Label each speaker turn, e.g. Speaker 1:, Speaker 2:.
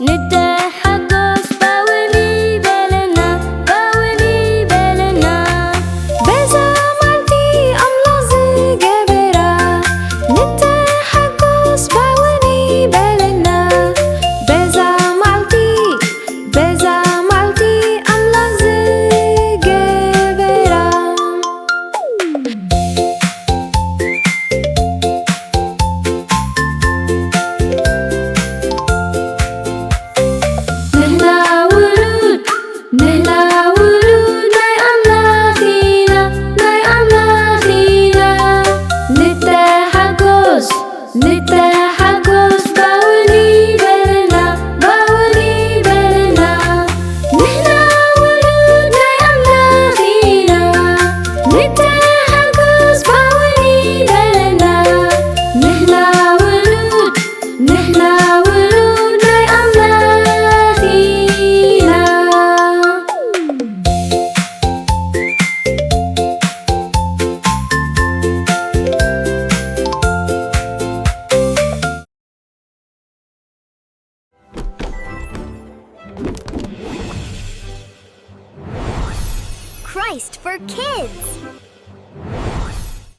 Speaker 1: ንተሓጎስ ባውን ይበለና ባውን ይበለና በዛ መዓልቲ ኣምላኽ ዝገበራ ንተሓጎስ ባውን ይበለና በዛ መዓልቲ ኣምላኽ ዝገበራ ንሕና ውሉድ ናይ ኣምላኽ ኢና ንተሓጎስ ባውን ይበለና ንሕና ውሉድ ናይ ኣምላኽ ኢና ንተሓጎስ ባውን ይበለና ንሕና ውሉድ ናይ ኣምላኽ ኢና
Speaker 2: Christ for Kids.